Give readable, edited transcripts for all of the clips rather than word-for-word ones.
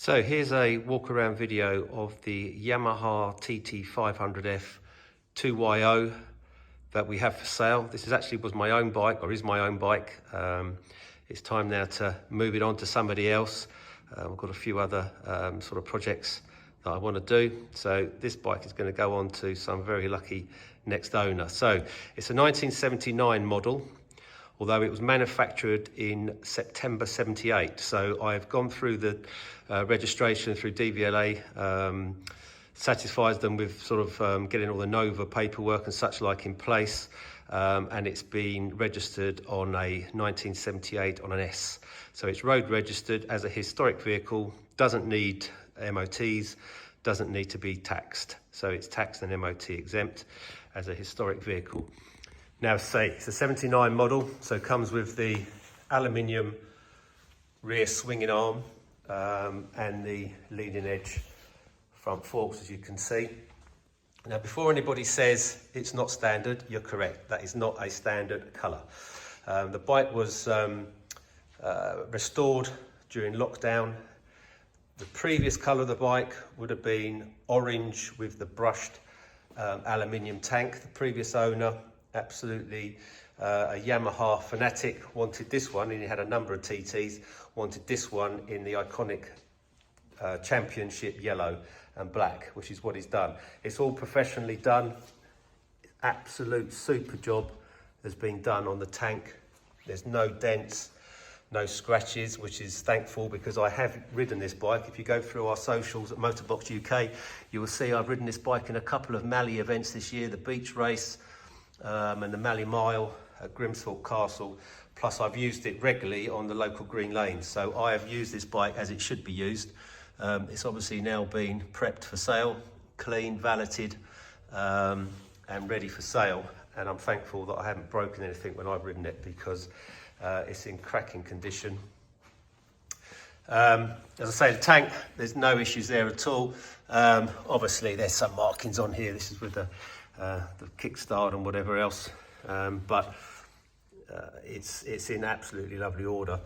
So here's a walk around video of the Yamaha TT500F 2YO that we have for sale. This was my own bike, or is my own bike. It's time now to move it on to somebody else. I've got a few other sort of projects that I want to do. So this bike is going to go on to some very lucky next owner. So it's a 1979 model, although it was manufactured in September 78. So I've gone through the registration through DVLA, satisfies them with sort of getting all the Nova paperwork and such like in place, and it's been registered on a 1978 on an S. So it's road registered as a historic vehicle, doesn't need MOTs, doesn't need to be taxed. So it's taxed and MOT exempt as a historic vehicle. Now say it's a 79 model, so it comes with the aluminium rear swinging arm and the leading edge front forks, as you can see. Now before anybody says it's not standard, you're correct. That is not a standard colour. The bike was restored during lockdown. The previous colour of the bike would have been orange with the brushed aluminium tank. The previous owner, absolutely a Yamaha fanatic, wanted this one, and he had a number of TTs, wanted this one in the iconic championship yellow and black, which is what he's done. It's all professionally done. Absolute super job has been done on the tank. There's no dents, no scratches, which is thankful, because I have ridden this bike. If you go through our socials at Motorbox UK, you will see I've ridden this bike in a couple of Mali events this year, the beach race and the Mali Mile at Grimsthorpe Castle. Plus I've used it regularly on the local green lanes. So I have used this bike as it should be used. It's obviously now been prepped for sale, clean, valeted, and ready for sale. And I'm thankful that I haven't broken anything when I've ridden it, because it's in cracking condition. As I say, the tank, there's no issues there at all. Obviously there's some markings on here. This is with the kickstart and whatever else, but it's in absolutely lovely order.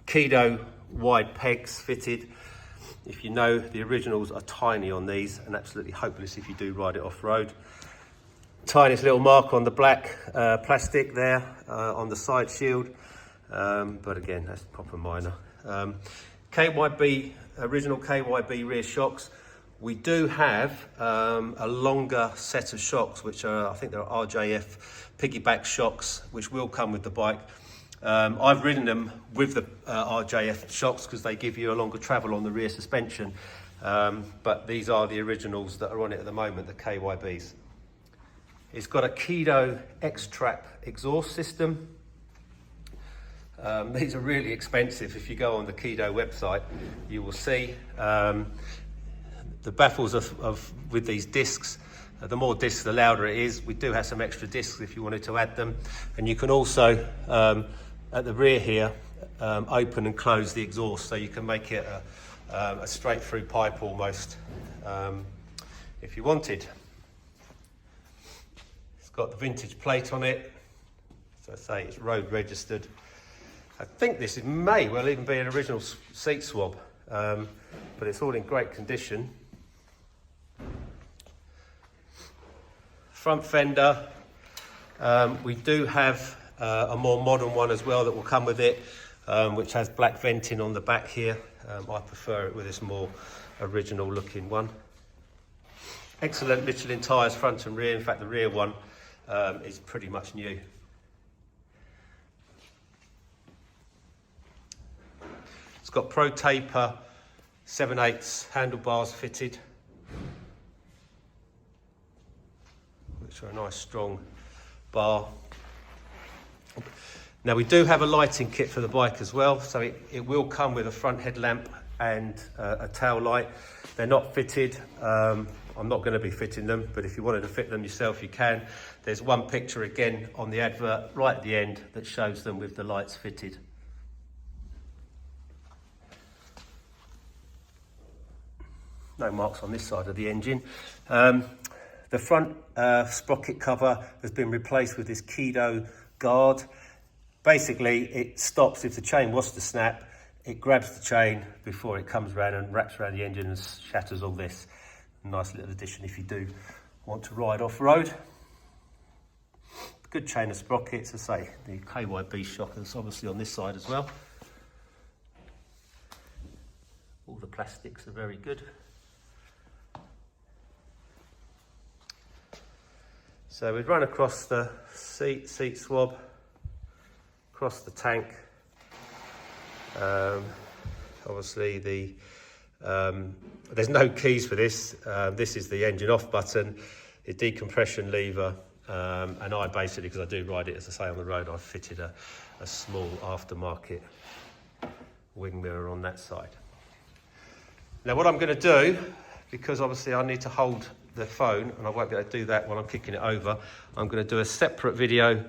Kido wide pegs fitted. If you know, the originals are tiny on these and absolutely hopeless if you do ride it off-road. Tiniest little mark on the black plastic there on the side shield, but again, that's proper minor. KYB, original KYB rear shocks. We do have a longer set of shocks, which are, I think they're RJF piggyback shocks, which will come with the bike. I've ridden them with the RJF shocks because they give you a longer travel on the rear suspension, but these are the originals that are on it at the moment, the KYBs. It's got a Kido X-Trap exhaust system. These are really expensive. If you go on the Kido website, you will see the baffles with these discs. The more discs, the louder it is. We do have some extra discs if you wanted to add them. And you can also, at the rear here, open and close the exhaust, so you can make it a straight through pipe almost, if you wanted. It's got the vintage plate on it. So I say it's road registered. I think this may well even be an original seat swab, but it's all in great condition. Front fender, we do have a more modern one as well that will come with it, which has black venting on the back here. I prefer it with this more original looking one. Excellent Michelin tyres front and rear. In fact, the rear one is pretty much new. It's got Pro Taper 7/8 handlebars fitted, which are a nice strong bar. Now we do have a lighting kit for the bike as well, so it will come with a front headlamp and a tail light. They're not fitted. I'm not going to be fitting them, but if you wanted to fit them yourself, you can. There's one picture again on the advert right at the end that shows them with the lights fitted. No marks on this side of the engine. The front sprocket cover has been replaced with this Kido guard. Basically, it stops if the chain was to snap. it grabs the chain before it comes around and wraps around the engine and shatters all this. Nice little addition if you do want to ride off-road. Good chain of sprockets, as I say, the KYB shock is obviously on this side as well. All the plastics are very good. So we'd run across the seat swab, across the tank. Obviously there's no keys for this. This is the engine off button, the decompression lever, and I basically, because I do ride it, as I say, on the road, I've fitted a small aftermarket wing mirror on that side. Now what I'm going to do, because obviously I need to hold the phone and I won't be able to do that while I'm kicking it over, I'm going to do a separate video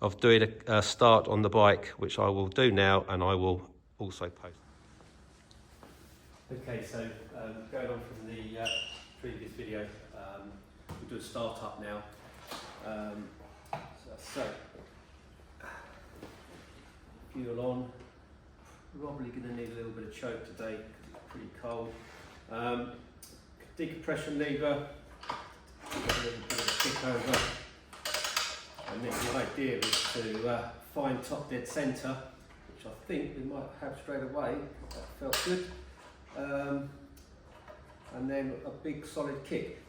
of doing a start on the bike, which I will do now and I will also post. Okay, so going on from the previous video, we'll do a start up now. So fuel on. Probably going to need a little bit of choke today because it's pretty cold. Decompression lever, a little bit of a kick over, and then the idea is to find top dead centre, which I think we might have straight away. That felt good. And then a big solid kick.